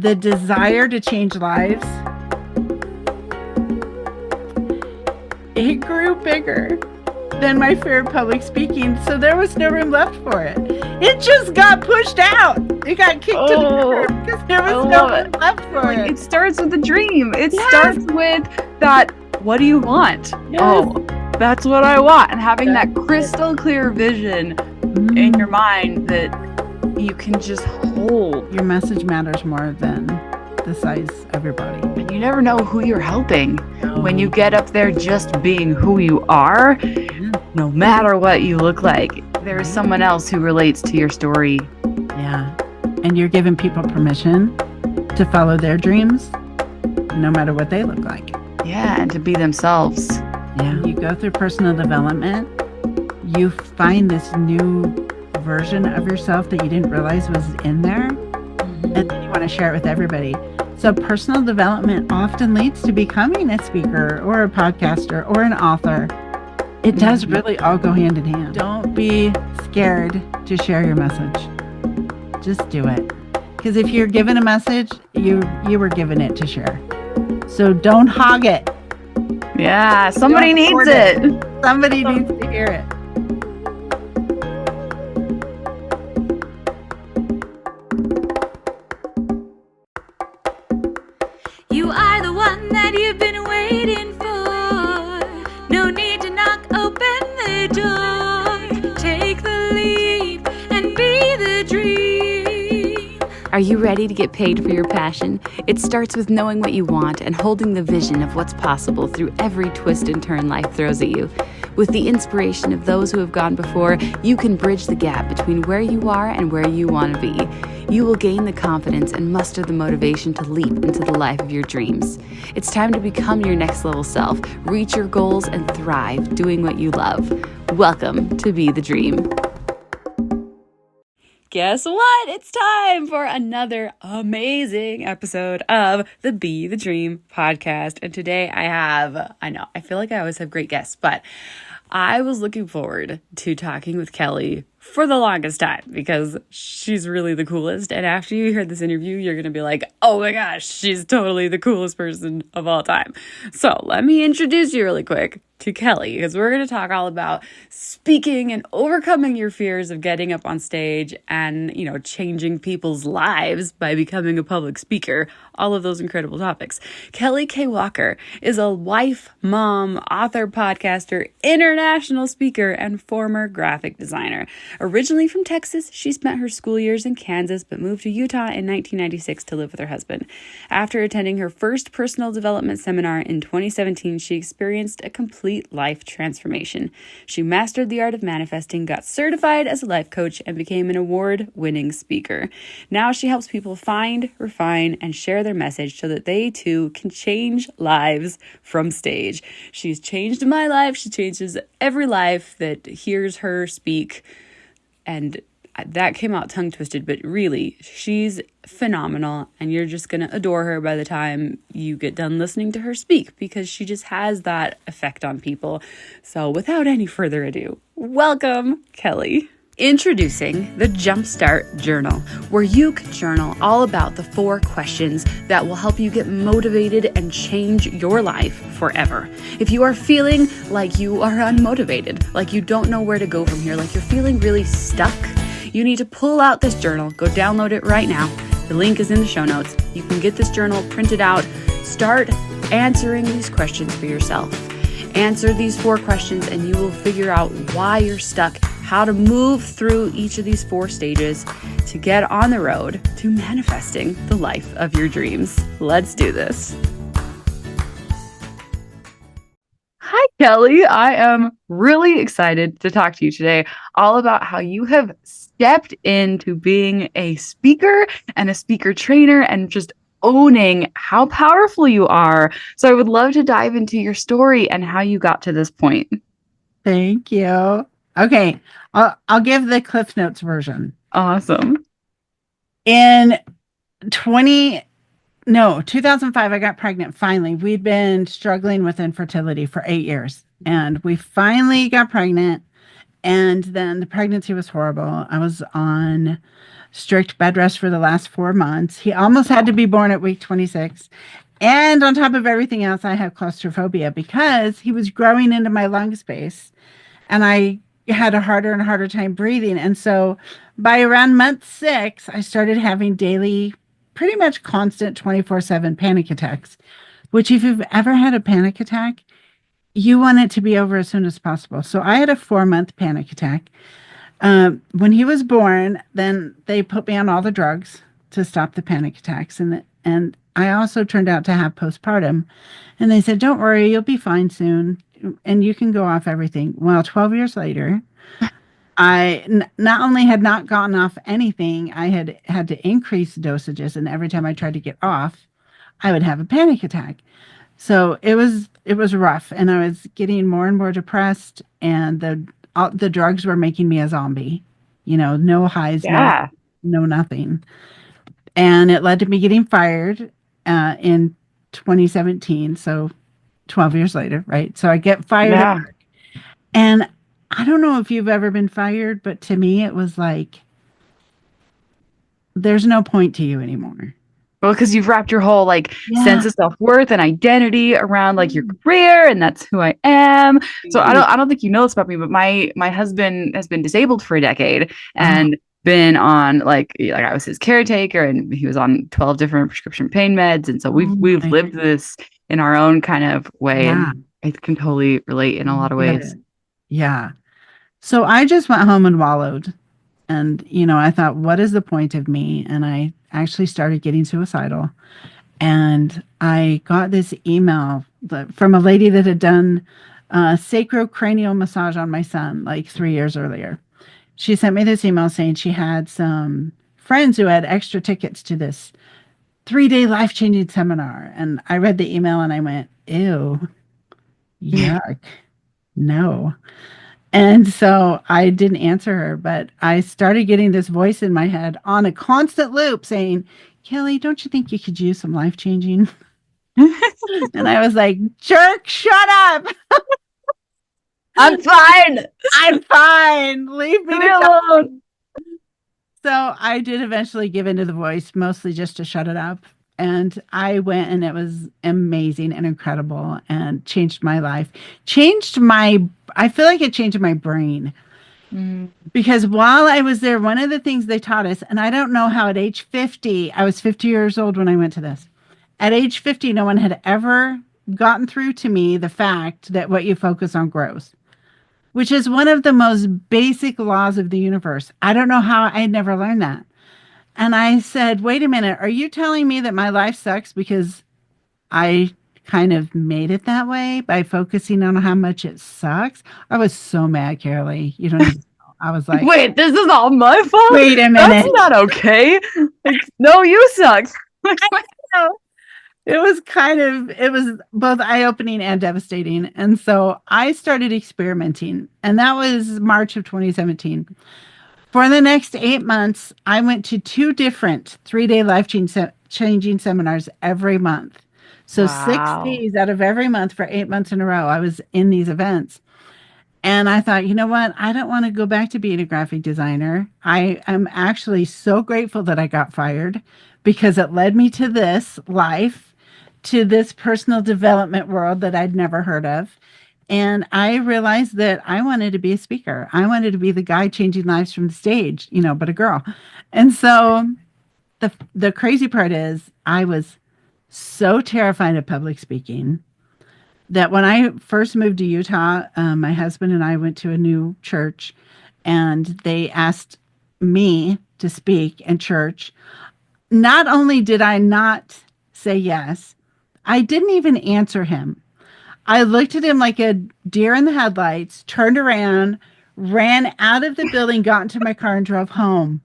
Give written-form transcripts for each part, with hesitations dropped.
the desire to change lives, it grew bigger than my fear of public speaking. So there was no room left for it. It just got pushed out. It got kicked to the curb because there was no room left for it. It starts with a dream. It starts with that, what do you want? Yes. Oh, that's what I want. And having that crystal clear vision in your mind that you can just hold. Your message matters more than the size of your body. And you never know who you're helping. When you get up there just being who you are, no matter what you look like, there is someone else who relates to your story. Yeah. And you're giving people permission to follow their dreams, no matter what they look like. Yeah, and to be themselves. Yeah. You go through personal development, you find this new version of yourself that you didn't realize was in there, and then you want to share it with everybody. So personal development often leads to becoming a speaker or a podcaster or an author. It does really all go hand in hand. Don't be scared to share your message. Just do it. Because if you're given a message, you were given it to share. So don't hog it. Yeah, somebody needs it. Somebody needs to hear it. You are the one that you've been waiting for. No need to knock open the door. Take the leap and be the dream. Are you ready to get paid for your passion? It starts with knowing what you want and holding the vision of what's possible through every twist and turn life throws at you. With the inspiration of those who have gone before, you can bridge the gap between where you are and where you want to be. You will gain the confidence and muster the motivation to leap into the life of your dreams. It's time to become your next level self, reach your goals, and thrive doing what you love. Welcome to Be the Dream. Guess what? It's time for another amazing episode of the Be the Dream podcast. And today I feel like I always have great guests, but I was looking forward to talking with Kelly for the longest time because she's really the coolest. And after you hear this interview, you're going to be like, oh my gosh, she's totally the coolest person of all time. So let me introduce you really quick to Kelly, because we're going to talk all about speaking and overcoming your fears of getting up on stage and, changing people's lives by becoming a public speaker, all of those incredible topics. Kaye Walker is a wife, mom, author, podcaster, international speaker, and former graphic designer. Originally from Texas, she spent her school years in Kansas, but moved to Utah in 1996 to live with her husband. After attending her first personal development seminar in 2017, she experienced a complete life transformation. She mastered the art of manifesting, got certified as a life coach, and became an award-winning speaker. Now she helps people find, refine, and share their message so that they too can change lives from stage. She's changed my life. She changes every life that hears her speak. And that came out tongue twisted, but really, she's phenomenal, and you're just going to adore her by the time you get done listening to her speak, because she just has that effect on people. So without any further ado, welcome, Kelly. Introducing the Jumpstart Journal, where you can journal all about the 4 questions that will help you get motivated and change your life forever. If you are feeling like you are unmotivated, like you don't know where to go from here, like you're feeling really stuck, you need to pull out this journal. Go download it right now. The link is in the show notes. You can get this journal printed out. Start answering these questions for yourself. Answer these 4 questions and you will figure out why you're stuck, how to move through each of these 4 stages to get on the road to manifesting the life of your dreams. Let's do this. Hi, Kelly. I am really excited to talk to you today all about how you have stepped into being a speaker and a speaker trainer and just owning how powerful you are. So I would love to dive into your story and how you got to this point. Thank you. Okay, I'll give the Cliff Notes version. Awesome. In 2005, I got pregnant. Finally, we'd been struggling with infertility for 8 years, and we finally got pregnant. And then the pregnancy was horrible. I was on strict bed rest for the last 4 months. He almost had to be born at week 26. And on top of everything else, I had claustrophobia because he was growing into my lung space and I had a harder and harder time breathing. And so by around month 6, I started having daily, pretty much constant 24/7 panic attacks, which, if you've ever had a panic attack, you want it to be over as soon as possible. So I had a 4-month panic attack. When he was born, then they put me on all the drugs to stop the panic attacks, and I also turned out to have postpartum, and they said, "Don't worry, you'll be fine soon, and you can go off everything." Well, 12 years later, not only had not gotten off anything, I had to increase dosages, and every time I tried to get off, I would have a panic attack. So it was rough, and I was getting more and more depressed, and the drugs were making me a zombie. No highs, Yeah. no nothing, and it led to me getting fired in 2017. So 12 years later, right? So I get fired, Yeah. and I don't know if you've ever been fired, but to me, it was like there's no point to you anymore. Well, because you've wrapped your whole like Yeah. sense of self-worth and identity around like your career, and that's who I am. So I don't think you know this about me, but my husband has been disabled for a decade Oh, and been on like I was his caretaker, and he was on 12 different prescription pain meds, and so oh we've my lived this in our own kind of way, Yeah. and I can totally relate in a lot of Get ways. it. Yeah. So I just went home and wallowed. And, I thought, what is the point of me? And I actually started getting suicidal. And I got this email from a lady that had done sacrocranial massage on my son like 3 years earlier. She sent me this email saying she had some friends who had extra tickets to this 3-day life changing seminar. And I read the email and I went, ew, yuck, no. And so I didn't answer her, but I started getting this voice in my head on a constant loop saying, Kelly, don't you think you could use some life changing? And I was like, jerk, shut up. I'm fine. I'm fine. Leave me Leave me alone. alone. So I did eventually give into the voice, mostly just to shut it up. And I went, and it was amazing and incredible and changed my life. I feel like it changed my brain. Mm. Because while I was there, one of the things they taught us, and I don't know how at age 50, I was 50 years old when I went to this. At age 50, no one had ever gotten through to me the fact that what you focus on grows, which is one of the most basic laws of the universe. I don't know how I had never learned that. And I said, wait a minute, are you telling me that my life sucks because I kind of made it that way by focusing on how much it sucks? I was so mad, Carolee. You don't even know. I was like, Wait, this is all my fault? wait a That's minute. not okay. Like, no, you suck. It was both eye-opening and devastating. And so I started experimenting, and that was March of 2017. For the next 8 months, I went to 2 different 3-day life-changing seminars every month. So 6 Wow. days out of every month for 8 months in a row, I was in these events. And I thought, you know what? I don't want to go back to being a graphic designer. I am actually so grateful that I got fired because it led me to this life, to this personal development world that I'd never heard of. And I realized that I wanted to be a speaker. I wanted to be the guy changing lives from the stage, but a girl. And so the crazy part is I was so terrified of public speaking that when I first moved to Utah, my husband and I went to a new church, and they asked me to speak in church. Not only did I not say yes, I didn't even answer him. I looked at him like a deer in the headlights, turned around, ran out of the building, got into my car, and drove home.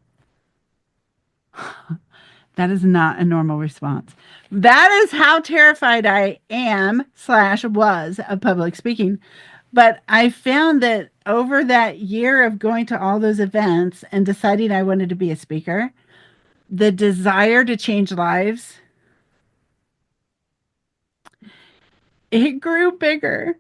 That is not a normal response. That is how terrified I am/was of public speaking. But I found that over that year of going to all those events and deciding I wanted to be a speaker, the desire to change lives, it grew bigger.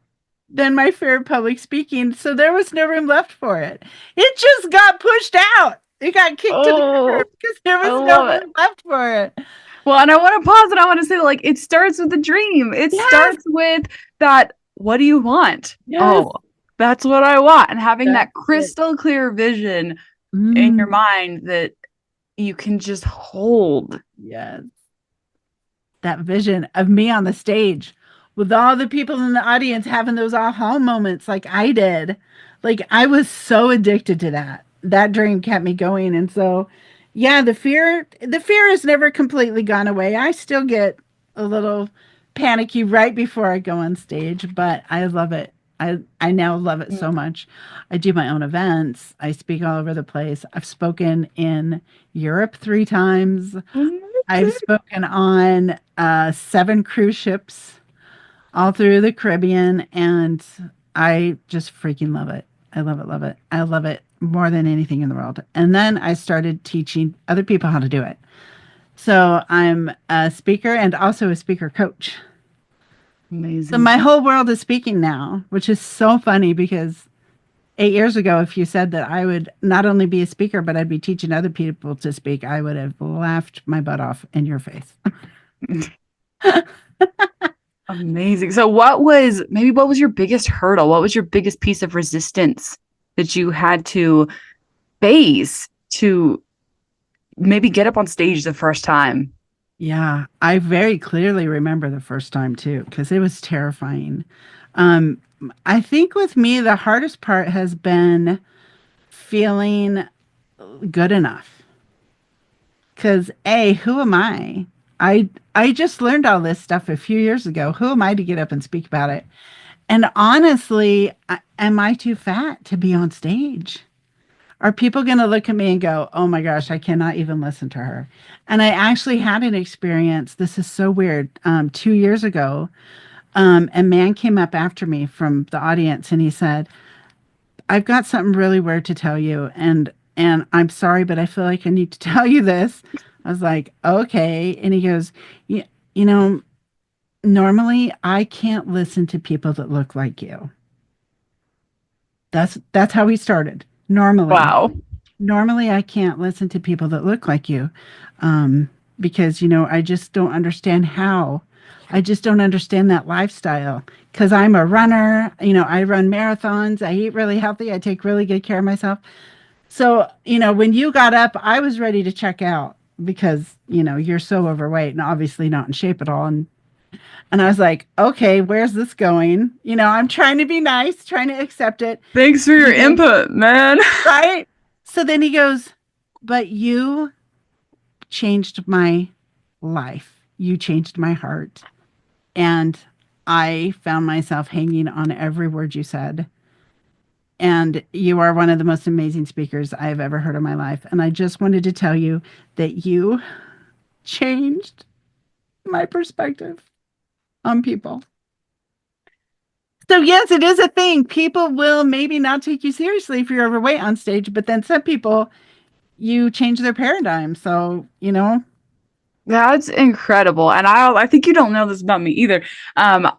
than my fear of public speaking. So there was no room left for it. It just got pushed out. It got kicked to the curb Oh, because there I was no love it. room left for it. Well, and I want to pause and I want to say, like, it starts with the dream. It Yes, starts with that, what do you want? yes, Oh, that's what I want. And having that's that it. crystal clear vision in your Mm, mind that you can just hold. yes. That vision of me on the stage with all the people in the audience having those aha moments like I did. Like I was so addicted to that. That dream kept me going. And so yeah, the fear has never completely gone away. I still get a little panicky right before I go on stage, but I love it. I now love it so much. I do my own events. I speak all over the place. I've spoken in Europe 3 times. I've spoken on 7 cruise ships all through the Caribbean, and I just freaking love it. I love it, love it. I love it more than anything in the world. And then I started teaching other people how to do it. So I'm a speaker and also a speaker coach. So Amazing. my whole world is speaking now, which is so funny because 8 years ago, if you said that I would not only be a speaker, but I'd be teaching other people to speak, I would have laughed my butt off in your face. Amazing. So what was your biggest hurdle? What was your biggest piece of resistance that you had to face to maybe get up on stage the first time? Yeah, I very clearly remember the first time too, because it was terrifying. Um, I think with me, the hardest part has been feeling good enough. Because A, who am I? I just learned all this stuff a few years ago. Who am I to get up and speak about it? And honestly, am I too fat to be on stage? Are people going to look at me and go, oh my gosh, I cannot even listen to her? And I actually had an experience. This is so weird. 2 years ago, a man came up after me from the audience and he said, I've got something really weird to tell you. And I'm sorry, but I feel like I need to tell you this. I was like, okay. And he goes, you know, normally I can't listen to people that look like you. That's how he started. Wow. Normally I can't listen to people that look like you, um, because I just don't understand how. I just don't understand that lifestyle because I'm a runner. I run marathons. I eat really healthy. I take really good care of myself. So when you got up, I was ready to check out because you're so overweight and obviously not in shape at all. And I was like, okay, where's this going? I'm trying to be nice, trying to accept it. Thanks for And your he goes, input, man. right? So then he goes, but you changed my life. You changed my heart. And I found myself hanging on every word you said. And you are one of the most amazing speakers I have ever heard in my life. And I just wanted to tell you that you changed my perspective on people. So yes, it is a thing. People will maybe not take you seriously if you're overweight on stage, but then some people you change their paradigm. So, That's incredible. And I think you don't know this about me either.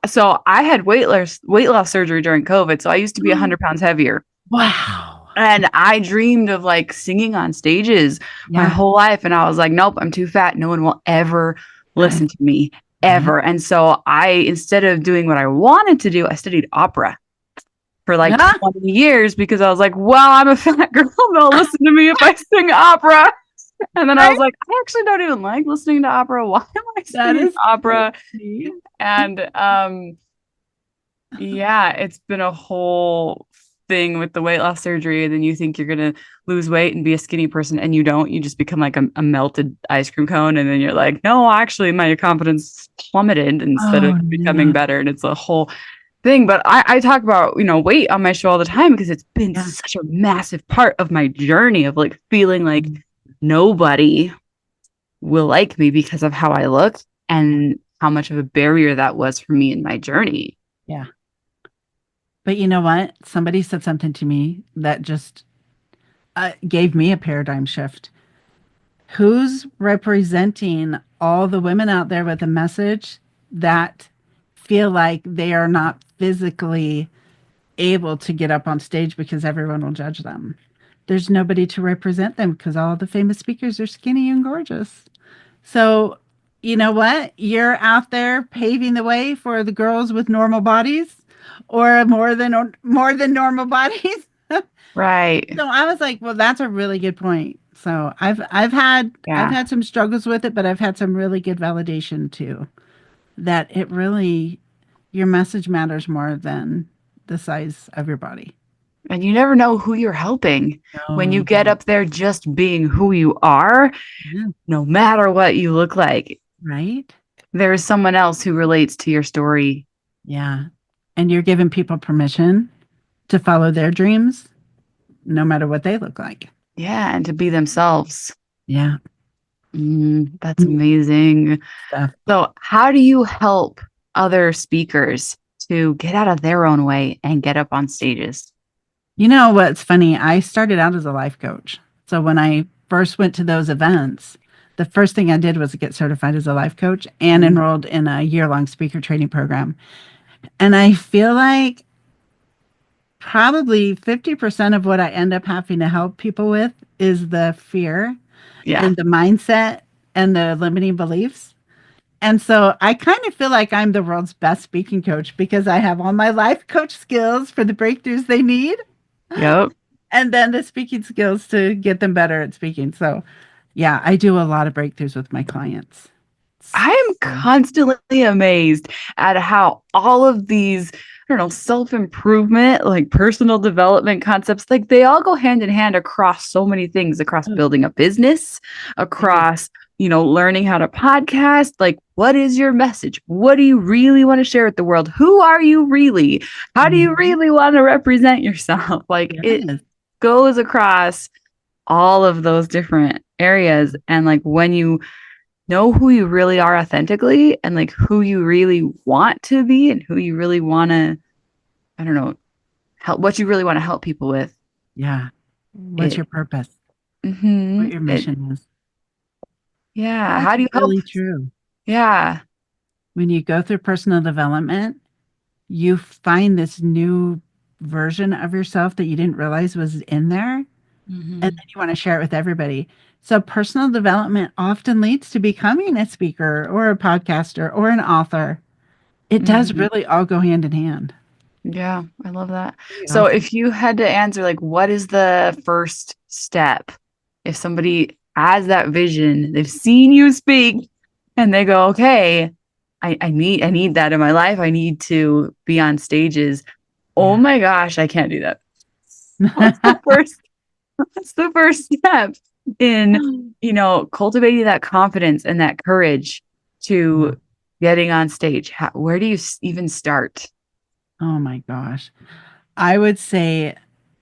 So I had weight loss surgery during COVID. So I used to be 100 pounds heavier. wow. And I dreamed of like singing on stages my Yeah. whole life. And I was like, nope, I'm too fat. No one will ever Right. listen to me Right. ever. And so instead of doing what I wanted to do, I studied opera for like Yeah. 20 years because I was like, well, I'm a fat girl. They'll listen to me if I sing opera. And then I Right. was like, I actually don't even like listening to opera. Why am I That singing is so opera? funny. And yeah, it's been a whole thing with the weight loss surgery. And then you think you're gonna lose weight and be a skinny person, and you don't. You just become like a melted ice cream cone. And then you're like, no, actually, my confidence plummeted instead of Oh becoming no. better. And it's a whole thing. But I talk about, weight on my show all the time because it's been Yeah. such a massive part of my journey of like feeling like nobody will like me because of how I look and how much of a barrier that was for me in my journey. Yeah. But you know what? Somebody said something to me that just gave me a paradigm shift. Who's representing all the women out there with a message that feel like they are not physically able to get up on stage because everyone will judge them. There's nobody to represent them because all the famous speakers are skinny and gorgeous. So, you know what? You're out there paving the way for the girls with normal bodies or more than normal bodies. Right. So I was like, well, that's a really good point. So I've Yeah. had some struggles with it, but I've had some really good validation too. That it really your message matters more than the size of your body. And you never know who you're helping No, when you you get don't. up there just being who you are, Yeah, no matter what you look like. right? There is someone else who relates to your story. Yeah. And you're giving people permission to follow their dreams no matter what they look like. Yeah, and to be themselves. Yeah. That's amazing. Stuff. So, how do you help other speakers to get out of their own way and get up on stages? You know what's funny? I started out as a life coach. So when I first went to those events, the first thing I did was get certified as a life coach and Mhm. enrolled in a year-long speaker training program. And I feel like probably 50% of what I end up having to help people with is the fear Yeah. and the mindset and the limiting beliefs. And so I kind of feel like I'm the world's best speaking coach because I have all my life coach skills for the breakthroughs they need Yep. and then the speaking skills to get them better at speaking. So, yeah, I do a lot of breakthroughs with my clients. I am So, constantly amazed at how all of these, I don't know, self-improvement, like personal development concepts, like they all go hand in hand across so many things, across building a business, across, learning how to podcast. Like, what is your message? What do you really want to share with the world? Who are you really? How do you really want to represent yourself? Like, it yes. goes across all of those different areas. And like, when you know who you really are authentically and like who you really want to be and who you really want to, I don't know, what you really want to help people with. Yeah. What's It, your purpose? mm-hmm, What your it, mission is. yeah. That's How do you help? really true. Yeah. When you go through personal development, you find this new version of yourself that you didn't realize was in there. And then you want to share it with everybody. So personal development often leads to becoming a speaker or a podcaster or an author. It does Mhm. really all go hand in hand. Yeah. I love that. Pretty So awesome. if you had to answer, like, what is the first step? If somebody has that vision, they've seen you speak and they go, okay, I need that in my life. I need to be on stages. Oh Yeah. my gosh, I can't do that. What's the first What's the first step in, cultivating that confidence and that courage to getting on stage? Where do you even start? Oh my gosh. I would say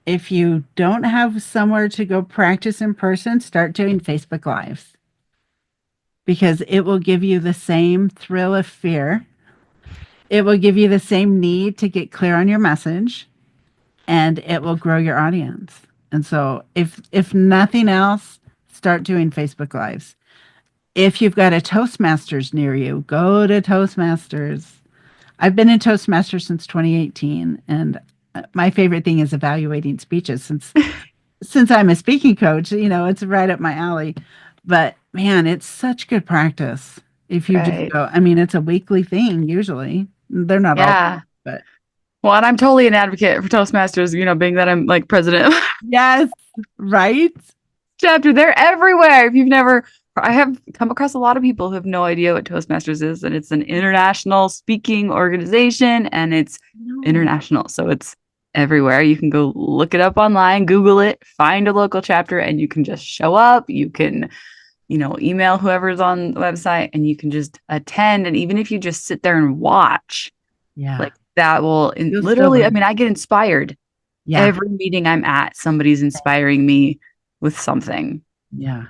if you don't have somewhere to go practice in person, start doing Facebook Lives because it will give you the same thrill of fear. It will give you the same need to get clear on your message and it will grow your audience. And so if nothing else, start doing Facebook Lives. If you've got a Toastmasters near you, go to Toastmasters. I've been in Toastmasters since 2018, and my favorite thing is evaluating speeches since I'm a speaking coach, it's right up my alley. But man, it's such good practice if you just Right. go. I mean, it's a weekly thing usually. They're not all, Yeah. but Well, and I'm totally an advocate for Toastmasters, being that I'm like president of yes, right? chapter. They're everywhere. If you've never, I have come across a lot of people who have no idea what Toastmasters is, and it's an international speaking organization and it's No. international. So it's everywhere. You can go look it up online, Google it, find a local chapter, and you can just show up. You can, email whoever's on the website and you can just attend. And even if you just sit there and watch, Yeah, like that will you'll still literally, I learn. mean, I get inspired. Yeah, Every meeting I'm at, somebody's inspiring me with something. yeah,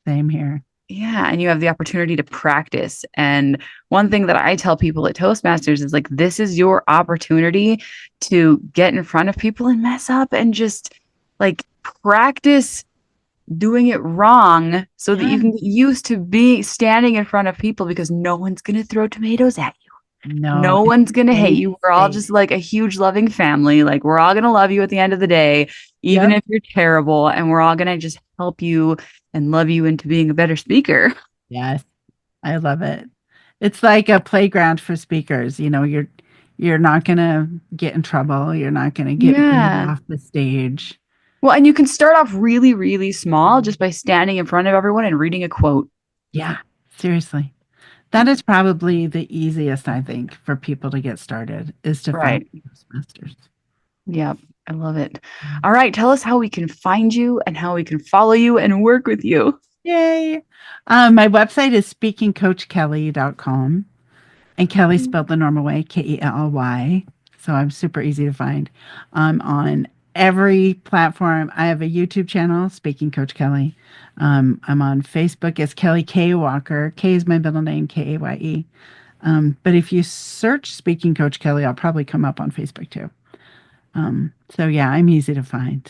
same here. Yeah, and you have the opportunity to practice. And one thing that I tell people at Toastmasters is like, this is your opportunity to get in front of people and mess up and just like practice doing it wrong so that you Yeah, can get used to being standing in front of people because no one's going to throw tomatoes at you. No one's going to hate you. We're all just like a huge loving family. Like we're all going to love you at the end of the day, even if you're terrible. And we're all going to just help you and love you into being a better speaker. Yes. I love it. It's like a playground for speakers. You know, you're not going to get in trouble. You're not going to get booed off the stage. Well, and you can start off really, really small just by standing in front of everyone and reading a quote. Yeah, seriously. That is probably the easiest, I think, for people to get started is to find Toastmasters. Yep, I love it. All right, tell us how we can find you and how we can follow you and work with you. Yay. My website is speakingcoachkelly.com. And Kelly spelled the normal way, Kelly. So I'm super easy to find. I'm on every platform. I have a YouTube channel, Speaking Coach Kelly. I'm on Facebook as Kaye Walker. K is my middle name, Kaye. But if you search Speaking Coach Kelly, I'll probably come up on Facebook too. So yeah, I'm easy to find.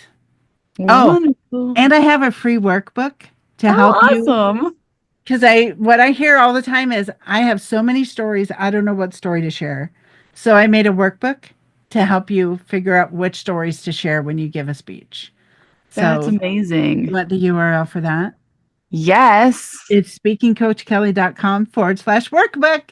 Wonderful. And I have a free workbook to help you. Because what I hear all the time is I have so many stories, I don't know what story to share. So I made a workbook to help you figure out which stories to share when you give a speech. That's amazing. You want the URL for that? Yes. It's speakingcoachkelly.com/workbook.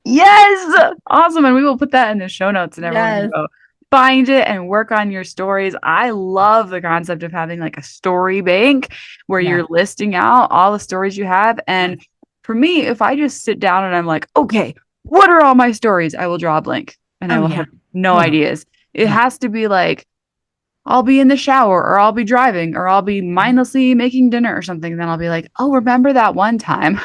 Yes. Awesome. And we will put that in the show notes and everyone can go find it and work on your stories. I love the concept of having like a story bank where you're listing out all the stories you have. And for me, if I just sit down and I'm like, okay, what are all my stories? I will draw a blank and I will have no ideas. It has to be like, I'll be in the shower or I'll be driving or I'll be mindlessly making dinner or something. And then I'll be like, oh, remember that one time?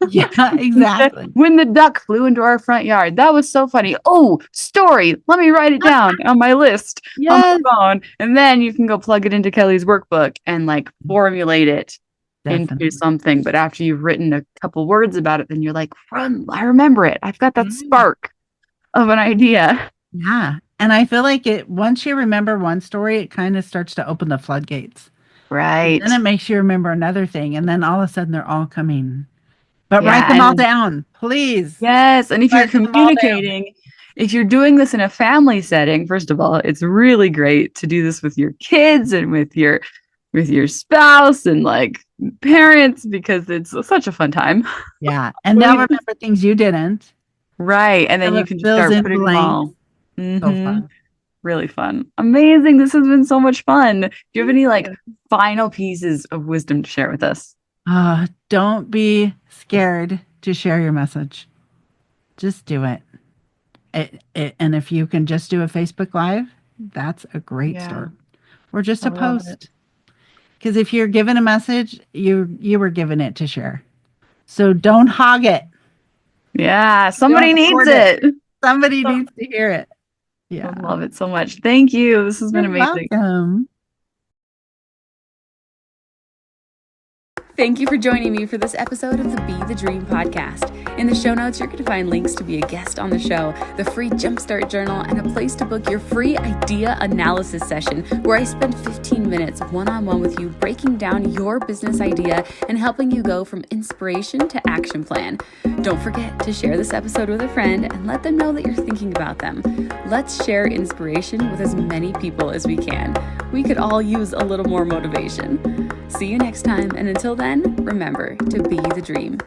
Yeah, exactly. When the duck flew into our front yard. That was so funny. Oh, story. Let me write it down on my list on my phone. And then you can go plug it into Kelly's workbook and like formulate it into something. But after you've written a couple words about it, then you're like, I remember it. I've got that spark of an idea. Yeah. And I feel like once you remember one story, it kind of starts to open the floodgates. Right. And then it makes you remember another thing. And then all of a sudden they're all coming. But write them all down, please. Yes. And if you're communicating, if you're doing this in a family setting, first of all, it's really great to do this with your kids and with your spouse and like parents because it's such a fun time. Yeah. And they'll remember things you didn't. Right. And then you can just start putting them all. So fun. Really fun. Amazing. This has been so much fun. Do you have any like final pieces of wisdom to share with us? Don't be scared to share your message. Just do it. And if you can just do a Facebook Live, that's a great start. Or just a post. Because if you're given a message, you were given it to share. So don't hog it. Yeah, somebody needs it. Somebody needs to hear it. Yeah. I love it so much. Thank you. This has been amazing. Welcome. Thank you for joining me for this episode of the Be the Dream podcast. In the show notes, you're going to find links to be a guest on the show, the free Jumpstart Journal, and a place to book your free idea analysis session where I spend 15 minutes one-on-one with you breaking down your business idea and helping you go from inspiration to action plan. Don't forget to share this episode with a friend and let them know that you're thinking about them. Let's share inspiration with as many people as we can. We could all use a little more motivation. See you next time, and until then, remember to be the dream.